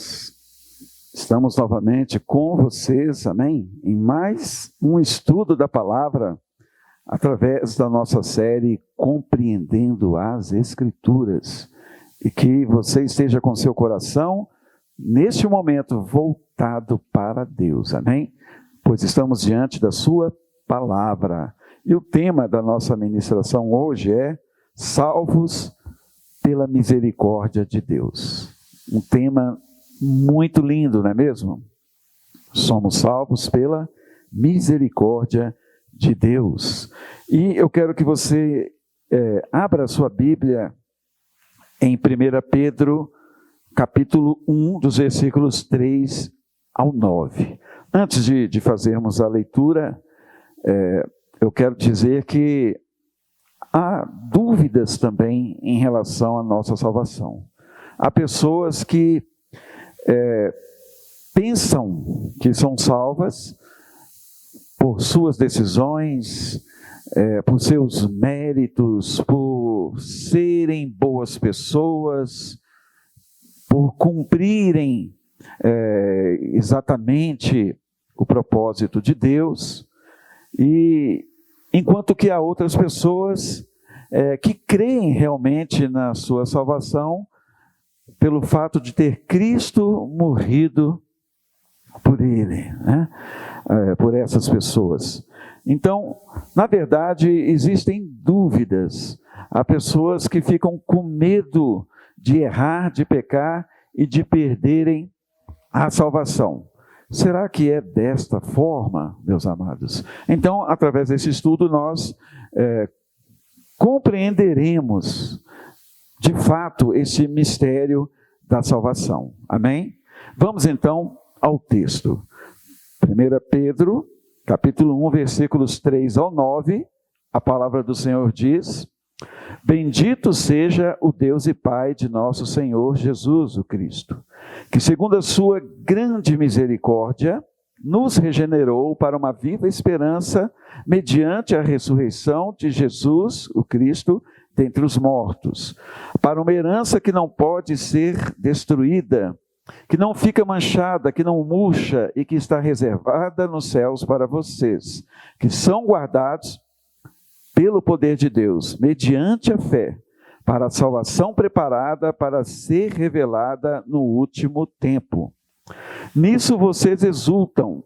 amados, estamos novamente com vocês, amém? Em mais um estudo da palavra, através da nossa série Compreendendo as Escrituras. E que você esteja com seu coração, neste momento, voltado para Deus, amém? Pois estamos diante da sua palavra. E o tema da nossa ministração hoje é Salvos pela Misericórdia de Deus. Um tema muito lindo, não é mesmo? Somos salvos pela misericórdia de Deus. E eu quero que você abra a sua Bíblia em 1 Pedro, capítulo 1, dos versículos 3 ao 9. Antes de fazermos a leitura, eu quero dizer que há dúvidas também em relação à nossa salvação. Há pessoas que pensam que são salvas por suas decisões, por seus méritos, por serem boas pessoas, por cumprirem exatamente o propósito de Deus, e enquanto que há outras pessoas que creem realmente na sua salvação, pelo fato de ter Cristo morrido por ele, né? Por essas pessoas. Então, na verdade, existem dúvidas. Há pessoas que ficam com medo de errar, de pecar e de perderem a salvação. Será que é desta forma, meus amados? Então, através desse estudo, nós compreenderemos de fato esse mistério da salvação. Amém? Vamos então ao texto. 1 Pedro, capítulo 1, versículos 3 ao 9, a palavra do Senhor diz: Bendito seja o Deus e Pai de nosso Senhor Jesus o Cristo, que segundo a sua grande misericórdia, nos regenerou para uma viva esperança, mediante a ressurreição de Jesus o Cristo dentre os mortos, para uma herança que não pode ser destruída, que não fica manchada, que não murcha e que está reservada nos céus para vocês, que são guardados pelo poder de Deus, mediante a fé, para a salvação preparada para ser revelada no último tempo. Nisso vocês exultam,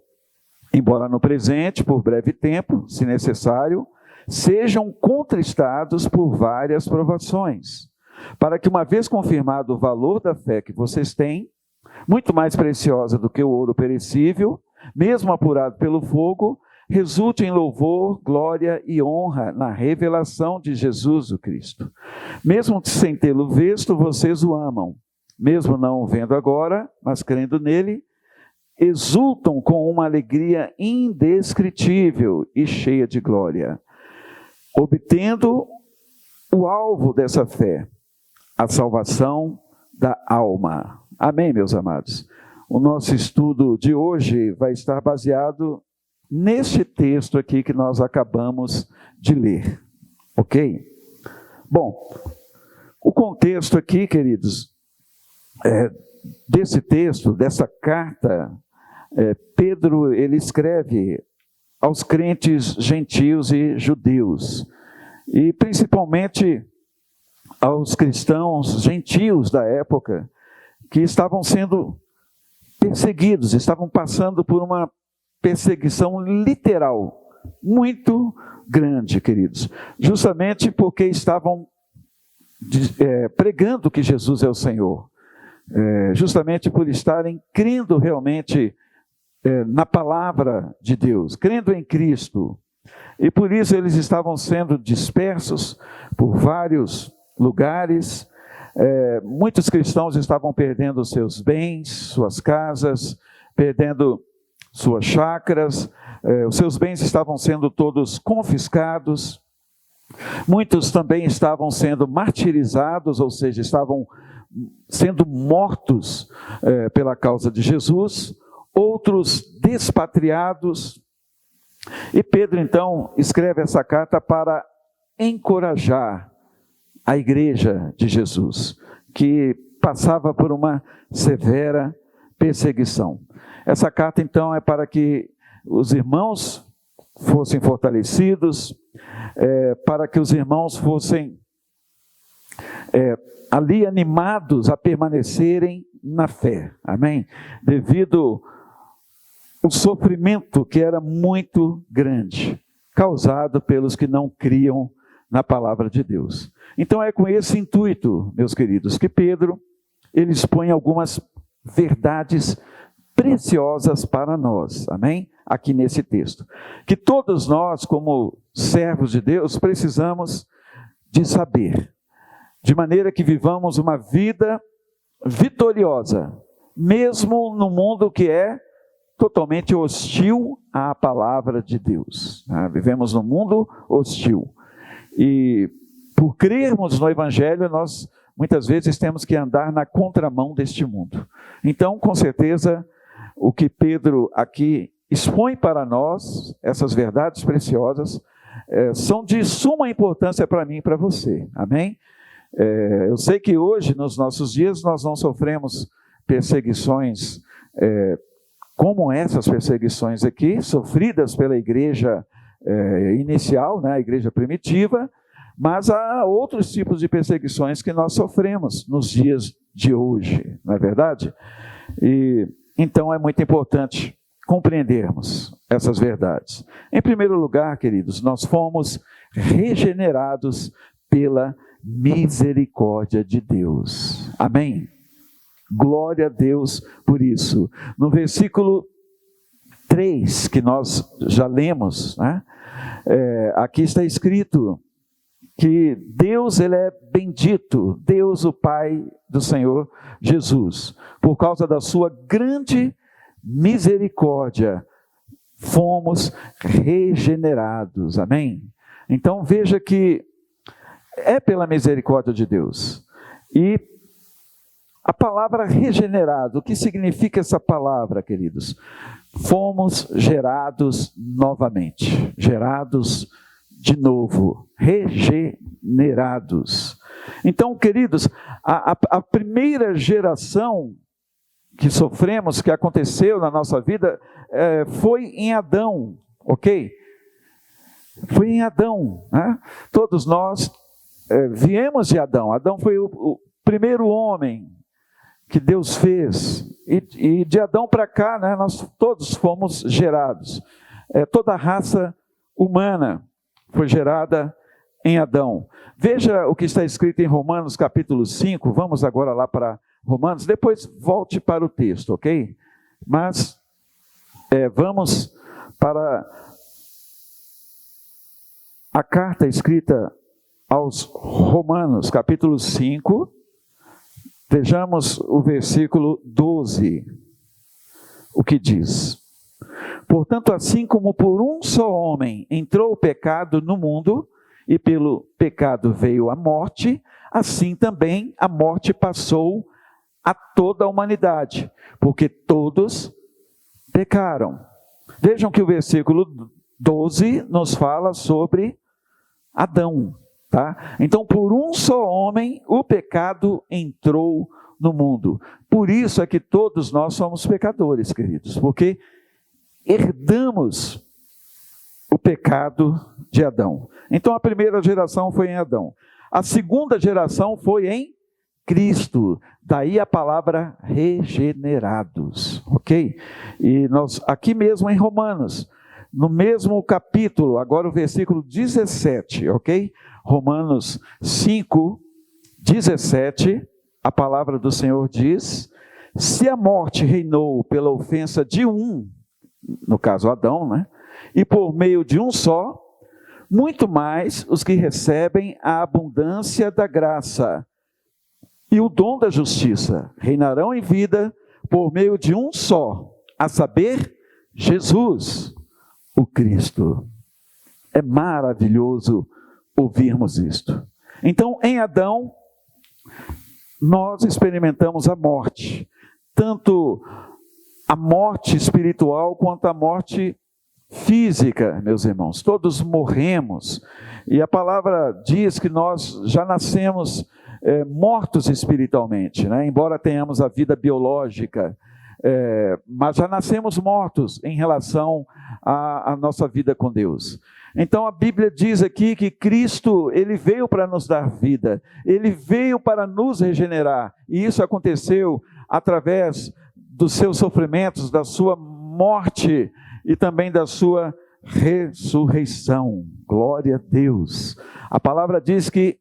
embora no presente, por breve tempo, se necessário, sejam contristados por várias provações, para que, uma vez confirmado o valor da fé que vocês têm, muito mais preciosa do que o ouro perecível, mesmo apurado pelo fogo, resulte em louvor, glória e honra na revelação de Jesus o Cristo. Mesmo sem tê-lo visto, vocês o amam. Mesmo não o vendo agora, mas crendo nele, exultam com uma alegria indescritível e cheia de glória, obtendo o alvo dessa fé, a salvação da alma. Amém, meus amados? O nosso estudo de hoje vai estar baseado neste texto aqui que nós acabamos de ler, ok? Bom, o contexto aqui, queridos, desse texto, dessa carta, Pedro, ele escreve aos crentes gentios e judeus, e principalmente aos cristãos gentios da época, que estavam sendo perseguidos, estavam passando por uma perseguição literal, muito grande, queridos, justamente porque estavam pregando que Jesus é o Senhor, justamente por estarem crendo realmente na palavra de Deus, crendo em Cristo, e por isso eles estavam sendo dispersos por vários lugares. Muitos cristãos estavam perdendo seus bens, suas casas, perdendo suas chácaras, os seus bens estavam sendo todos confiscados. Muitos também estavam sendo martirizados, ou seja, estavam sendo mortos pela causa de Jesus. Outros despatriados. E Pedro, então, escreve essa carta para encorajar a igreja de Jesus, que passava por uma severa perseguição. Essa carta, então, é para que os irmãos fossem fortalecidos, para que os irmãos fossem ali animados a permanecerem na fé, amém? Devido ao sofrimento que era muito grande, causado pelos que não criam na palavra de Deus. Então é com esse intuito, meus queridos, que Pedro, ele expõe algumas verdades preciosas para nós, amém? Aqui nesse texto. Que todos nós, como servos de Deus, precisamos de saber, de maneira que vivamos uma vida vitoriosa, mesmo no mundo que é totalmente hostil à palavra de Deus. Vivemos num mundo hostil. E por crermos no Evangelho, nós muitas vezes temos que andar na contramão deste mundo. Então, com certeza, o que Pedro aqui expõe para nós, essas verdades preciosas, são de suma importância para mim e para você. Amém? Eu sei que hoje, nos nossos dias, nós não sofremos perseguições como essas perseguições aqui, sofridas pela igreja inicial, né, a igreja primitiva, mas há outros tipos de perseguições que nós sofremos nos dias de hoje, não é verdade? E então é muito importante compreendermos essas verdades. Em primeiro lugar, queridos, nós fomos regenerados pela misericórdia de Deus. Amém? Glória a Deus por isso. No versículo 3, que nós já lemos, né? Aqui está escrito que Deus, ele é bendito, Deus o Pai do Senhor Jesus, por causa da sua grande misericórdia, fomos regenerados, amém? Então veja que é pela misericórdia de Deus. E a palavra regenerado, o que significa essa palavra, queridos? Fomos gerados novamente, gerados de novo, regenerados. Então, queridos, a primeira geração que sofremos, que aconteceu na nossa vida, foi em Adão, ok? Foi em Adão, né? Todos nós viemos de Adão. Adão foi o primeiro homem que Deus fez, e de Adão para cá, né, nós todos fomos gerados. Toda a raça humana foi gerada em Adão. Veja o que está escrito em Romanos capítulo 5, vamos agora lá para Romanos, depois volte para o texto, ok? Mas vamos para a carta escrita aos Romanos, capítulo 5, vejamos o versículo 12, o que diz: portanto, assim como por um só homem entrou o pecado no mundo, e pelo pecado veio a morte, assim também a morte passou a toda a humanidade, porque todos pecaram. Vejam que o versículo 12 nos fala sobre Adão. Tá? Então, por um só homem, o pecado entrou no mundo. Por isso é que todos nós somos pecadores, queridos, porque herdamos o pecado de Adão. Então, a primeira geração foi em Adão. A segunda geração foi em Cristo. Daí a palavra regenerados, ok? E nós, aqui mesmo em Romanos, no mesmo capítulo, agora o versículo 17, ok? Romanos 5, 17, a palavra do Senhor diz: se a morte reinou pela ofensa de um, no caso Adão, né? E por meio de um só, muito mais os que recebem a abundância da graça e o dom da justiça reinarão em vida por meio de um só, a saber, Jesus, o Cristo. É maravilhoso ouvirmos isto. Então, em Adão, nós experimentamos a morte, tanto a morte espiritual quanto a morte física, meus irmãos. Todos morremos, e a palavra diz que nós já nascemos mortos espiritualmente, né? Embora tenhamos a vida biológica, mas já nascemos mortos em relação à nossa vida com Deus. Então a Bíblia diz aqui que Cristo, Ele veio para nos dar vida, Ele veio para nos regenerar, e isso aconteceu através dos seus sofrimentos, da sua morte e também da sua ressurreição. Glória a Deus. A palavra diz que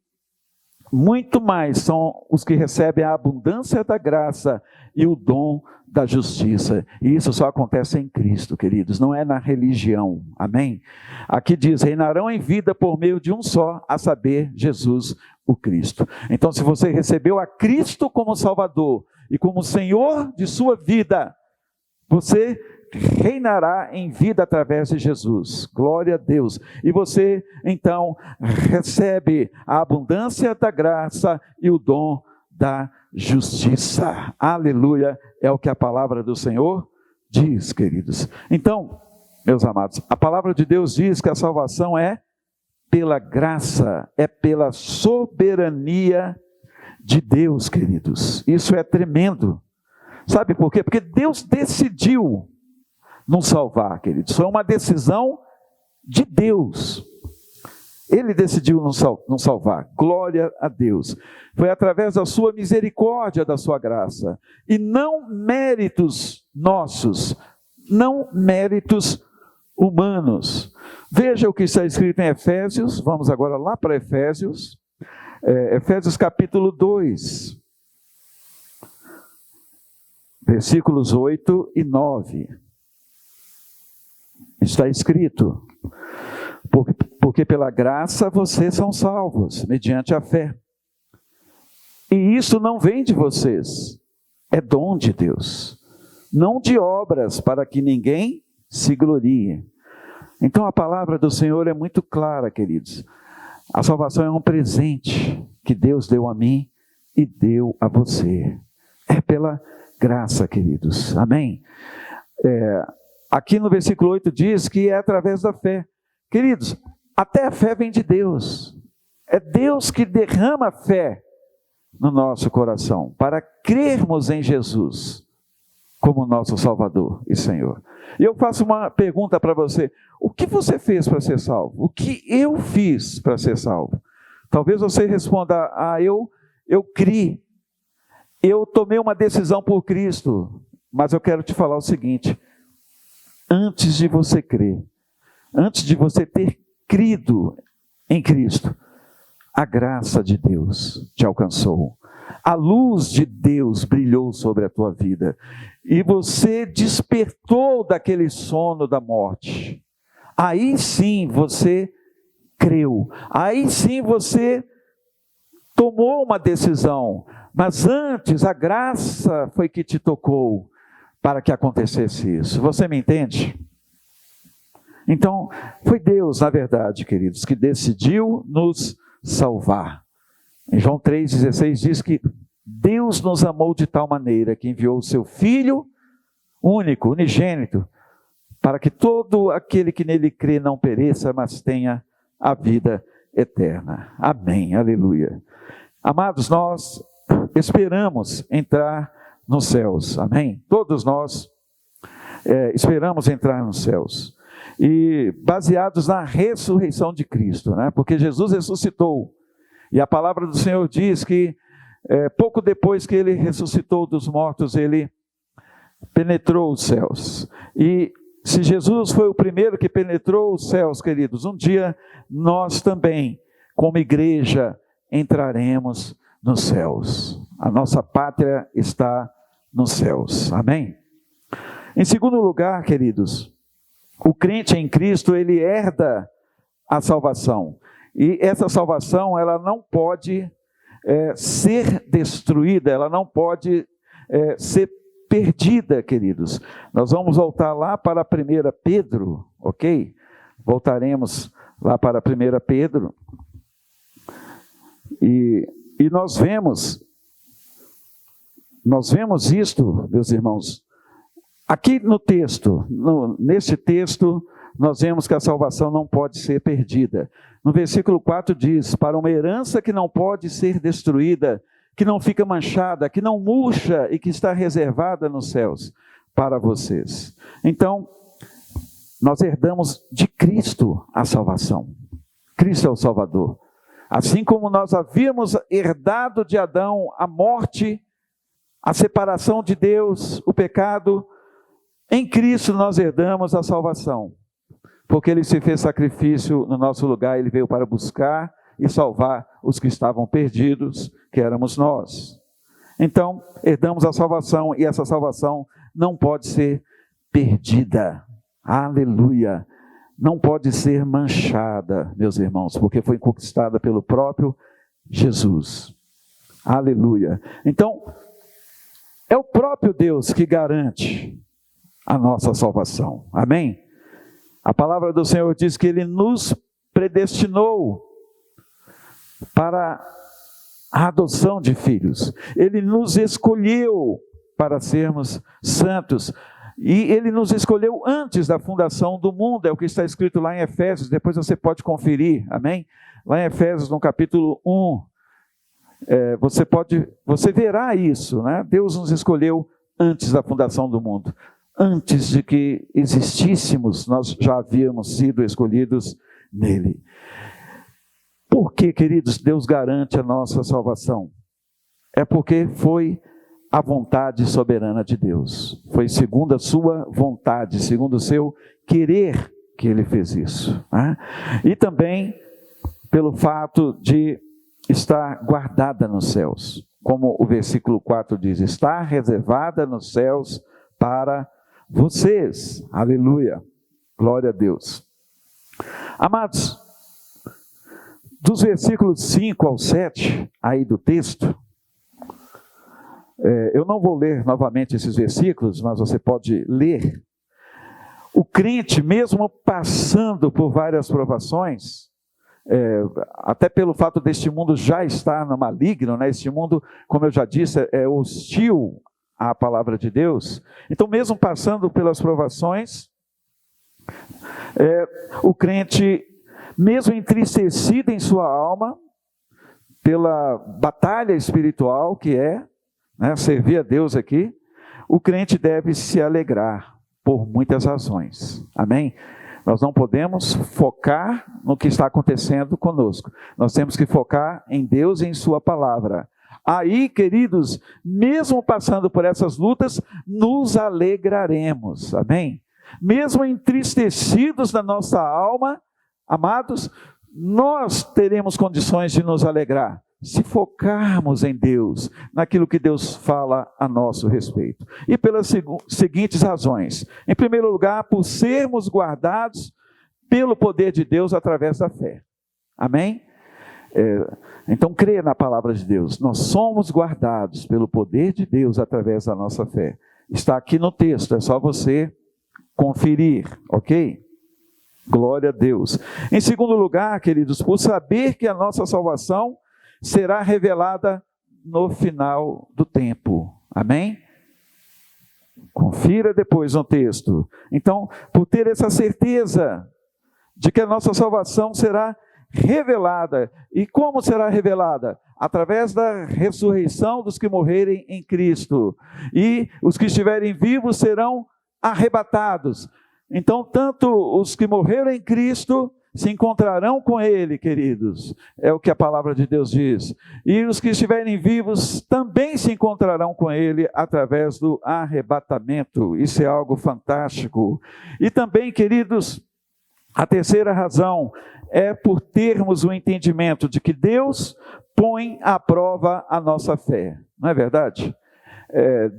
muito mais são os que recebem a abundância da graça e o dom da justiça. E isso só acontece em Cristo, queridos, não é na religião. Amém? Aqui diz: reinarão em vida por meio de um só, a saber, Jesus o Cristo. Então, se você recebeu a Cristo como Salvador e como Senhor de sua vida, você reinará em vida através de Jesus. Glória a Deus. E você, então, recebe a abundância da graça e o dom da justiça. Aleluia, é o que a palavra do Senhor diz, queridos. Então, meus amados, a palavra de Deus diz que a salvação é pela graça, é pela soberania de Deus, queridos. Isso é tremendo. Sabe por quê? Porque Deus decidiu nos salvar, queridos. Foi uma decisão de Deus. Ele decidiu nos salvar. Glória a Deus. Foi através da sua misericórdia, da sua graça. E não méritos nossos, não méritos humanos. Veja o que está escrito em Efésios. Vamos agora lá para Efésios. Efésios capítulo 2. Versículos 8 e 9. Está escrito: porque pela graça vocês são salvos, mediante a fé. E isso não vem de vocês, é dom de Deus, não de obras, para que ninguém se glorie. Então a palavra do Senhor é muito clara, queridos. A salvação é um presente que Deus deu a mim e deu a você. É pela graça, queridos. Amém? Aqui no versículo 8 diz que é através da fé. Queridos, até a fé vem de Deus. É Deus que derrama fé no nosso coração, para crermos em Jesus como nosso Salvador e Senhor. E eu faço uma pergunta para você: o que você fez para ser salvo? O que eu fiz para ser salvo? Talvez você responda: eu criei, eu tomei uma decisão por Cristo. Mas eu quero te falar o seguinte: antes de você crer, antes de você ter crido em Cristo, a graça de Deus te alcançou. A luz de Deus brilhou sobre a tua vida. E você despertou daquele sono da morte. Aí sim você creu. Aí sim você tomou uma decisão. Mas antes a graça foi que te tocou para que acontecesse isso. Você me entende? Então, foi Deus, na verdade, queridos, que decidiu nos salvar. Em João 3,16 diz que Deus nos amou de tal maneira que enviou o seu Filho único, unigênito, para que todo aquele que nele crê não pereça, mas tenha a vida eterna. Amém, aleluia. Amados, nós esperamos entrar nos céus, amém? Todos nós esperamos entrar nos céus. E baseados na ressurreição de Cristo, né? Porque Jesus ressuscitou. E a palavra do Senhor diz que pouco depois que Ele ressuscitou dos mortos, Ele penetrou os céus. E se Jesus foi o primeiro que penetrou os céus, queridos, um dia nós também, como igreja, entraremos nos céus. A nossa pátria está nos céus. Amém? Em segundo lugar, queridos, o crente em Cristo, ele herda a salvação. E essa salvação, ela não pode ser destruída, ela não pode ser perdida, queridos. Nós vamos voltar lá para 1 Pedro, ok? Voltaremos lá para 1 Pedro. E nós vemos isto, meus irmãos, aqui no texto, nesse texto, nós vemos que a salvação não pode ser perdida. No versículo 4 diz: para uma herança que não pode ser destruída, que não fica manchada, que não murcha e que está reservada nos céus, para vocês. Então, nós herdamos de Cristo a salvação. Cristo é o Salvador. Assim como nós havíamos herdado de Adão a morte, a separação de Deus, o pecado, em Cristo nós herdamos a salvação. Porque Ele se fez sacrifício no nosso lugar, Ele veio para buscar e salvar os que estavam perdidos, que éramos nós. Então, herdamos a salvação e essa salvação não pode ser perdida. Aleluia! Não pode ser manchada, meus irmãos, porque foi conquistada pelo próprio Jesus. Aleluia! Então, é o próprio Deus que garante a nossa salvação. Amém? A palavra do Senhor diz que Ele nos predestinou para a adoção de filhos. Ele nos escolheu para sermos santos. E Ele nos escolheu antes da fundação do mundo. É o que está escrito lá em Efésios. Depois você pode conferir. Amém? Lá em Efésios, no capítulo 1. Você verá isso, né? Deus nos escolheu antes da fundação do mundo. Antes de que existíssemos, nós já havíamos sido escolhidos nele. Por que, queridos, Deus garante a nossa salvação? É porque foi a vontade soberana de Deus. Foi segundo a sua vontade, segundo o seu querer que Ele fez isso. Né? E também pelo fato de estar guardada nos céus. Como o versículo 4 diz, está reservada nos céus para vocês. Aleluia. Glória a Deus. Amados, dos versículos 5 ao 7, aí do texto, eu não vou ler novamente esses versículos, mas você pode ler. O crente, mesmo passando por várias provações, até pelo fato deste mundo já estar no maligno, né? Este mundo, como eu já disse, é hostil à palavra de Deus. Então, mesmo passando pelas provações, o crente, mesmo entristecido em sua alma, pela batalha espiritual que é, né, servir a Deus aqui, o crente deve se alegrar por muitas razões. Amém? Nós não podemos focar no que está acontecendo conosco. Nós temos que focar em Deus e em sua palavra. Aí, queridos, mesmo passando por essas lutas, nos alegraremos. Amém? Mesmo entristecidos na nossa alma, amados, nós teremos condições de nos alegrar, se focarmos em Deus, naquilo que Deus fala a nosso respeito. E pelas seguintes razões. Em primeiro lugar, por sermos guardados pelo poder de Deus através da fé. Amém? Então, creia na palavra de Deus. Nós somos guardados pelo poder de Deus através da nossa fé. Está aqui no texto, é só você conferir, ok? Glória a Deus. Em segundo lugar, queridos, por saber que a nossa salvação será revelada no final do tempo. Amém? Confira depois no texto. Então, por ter essa certeza de que a nossa salvação será revelada. E como será revelada? Através da ressurreição dos que morrerem em Cristo. E os que estiverem vivos serão arrebatados. Então, tanto os que morreram em Cristo se encontrarão com Ele, queridos. É o que a palavra de Deus diz. E os que estiverem vivos também se encontrarão com Ele através do arrebatamento. Isso é algo fantástico. E também, queridos, a terceira razão é por termos o entendimento de que Deus põe à prova a nossa fé. Não é verdade?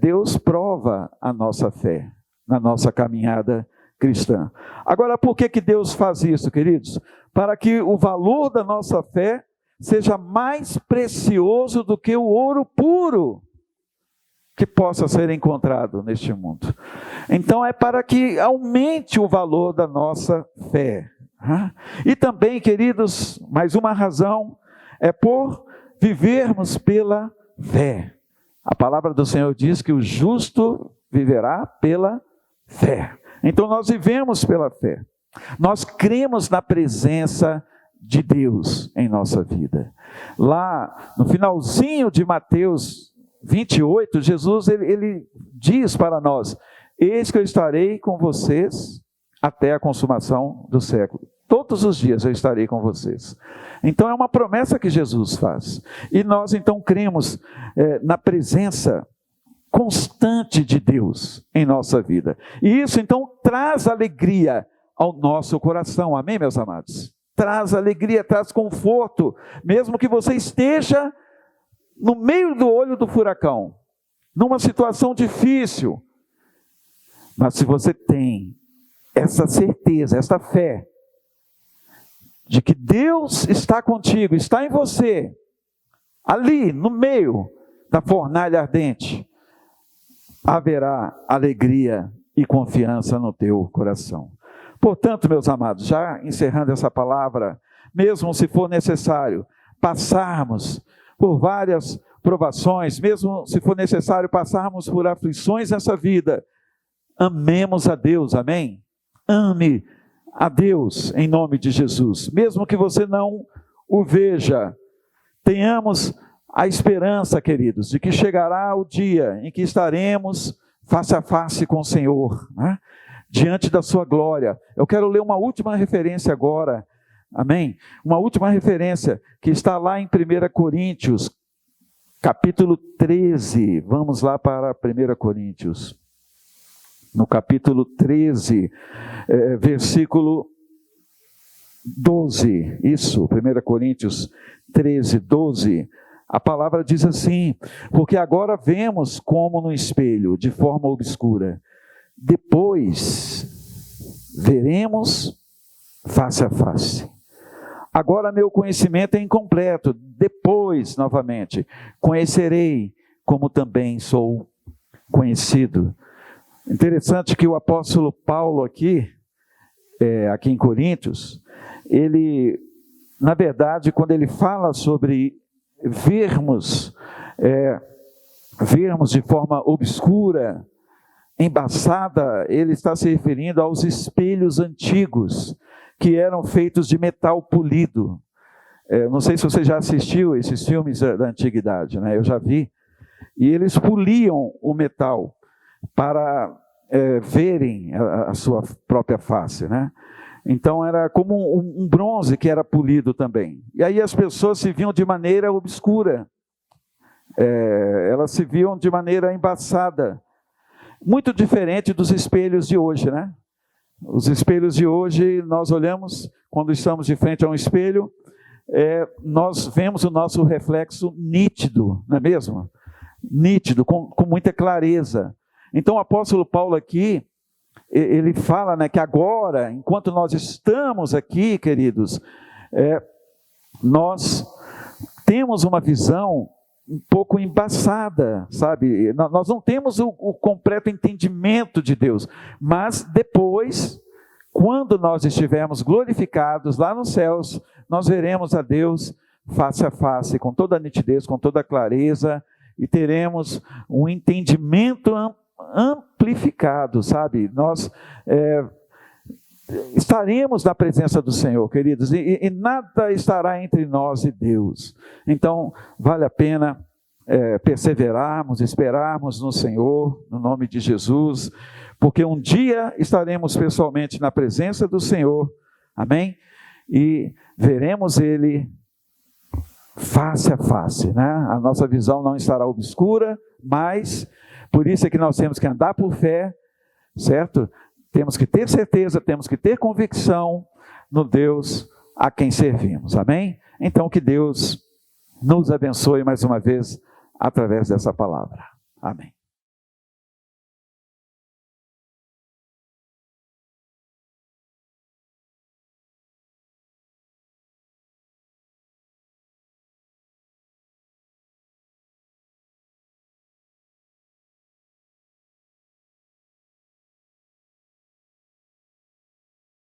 Deus prova a nossa fé na nossa caminhada cristã. Agora, por que Deus faz isso, queridos? Para que o valor da nossa fé seja mais precioso do que o ouro puro que possa ser encontrado neste mundo. Então, é para que aumente o valor da nossa fé. E também, queridos, mais uma razão, é por vivermos pela fé. A palavra do Senhor diz que o justo viverá pela fé. Então nós vivemos pela fé. Nós cremos na presença de Deus em nossa vida. Lá no finalzinho de Mateus 28, Jesus ele diz para nós: eis que eu estarei com vocês até a consumação do século. Todos os dias eu estarei com vocês. Então é uma promessa que Jesus faz. E nós então cremos na presença constante de Deus em nossa vida. E isso então traz alegria ao nosso coração. Amém, meus amados? Traz alegria, traz conforto, mesmo que você esteja no meio do olho do furacão, numa situação difícil. Mas se você tem essa certeza, essa fé, de que Deus está contigo, está em você, ali no meio da fornalha ardente, haverá alegria e confiança no teu coração. Portanto, meus amados, já encerrando essa palavra, mesmo se for necessário passarmos por várias provações, mesmo se for necessário passarmos por aflições nessa vida, amemos a Deus, amém? Ame a Deus em nome de Jesus, mesmo que você não o veja, tenhamos a esperança, queridos, de que chegará o dia em que estaremos face a face com o Senhor, né? Diante da sua glória. Eu quero ler uma última referência agora, amém? Uma última referência que está lá em 1 Coríntios, capítulo 13, vamos lá para 1 Coríntios, no capítulo 13, versículo 12, isso, 1 Coríntios 13, 12, a palavra diz assim: porque agora vemos como no espelho, de forma obscura, depois veremos face a face. Agora meu conhecimento é incompleto, depois, novamente, conhecerei como também sou conhecido. Interessante que o apóstolo Paulo aqui em Coríntios, ele, na verdade, quando ele fala sobre vermos de forma obscura, embaçada, ele está se referindo aos espelhos antigos, que eram feitos de metal polido. Não sei se você já assistiu esses filmes da antiguidade, né? Eu já vi. E eles poliam o metal para verem a sua própria face, né? Então era como um bronze que era polido também. E aí as pessoas se viam de maneira obscura, elas se viam de maneira embaçada, muito diferente dos espelhos de hoje, né? Os espelhos de hoje, nós olhamos, quando estamos de frente a um espelho, nós vemos o nosso reflexo nítido, não é mesmo? Nítido, com muita clareza. Então o apóstolo Paulo aqui, ele fala, né, que agora, enquanto nós estamos aqui, queridos, nós temos uma visão um pouco embaçada, sabe? Nós não temos o completo entendimento de Deus, mas depois, quando nós estivermos glorificados lá nos céus, nós veremos a Deus face a face, com toda a nitidez, com toda a clareza, e teremos um entendimento amplificado, sabe? Nós estaremos na presença do Senhor, queridos, e nada estará entre nós e Deus. Então, vale a pena perseverarmos, esperarmos no Senhor, no nome de Jesus, porque um dia estaremos pessoalmente na presença do Senhor, amém? E veremos Ele face a face, né? A nossa visão não estará obscura, mas por isso é que nós temos que andar por fé, certo? Temos que ter certeza, temos que ter convicção no Deus a quem servimos, amém? Então que Deus nos abençoe mais uma vez através dessa palavra, amém.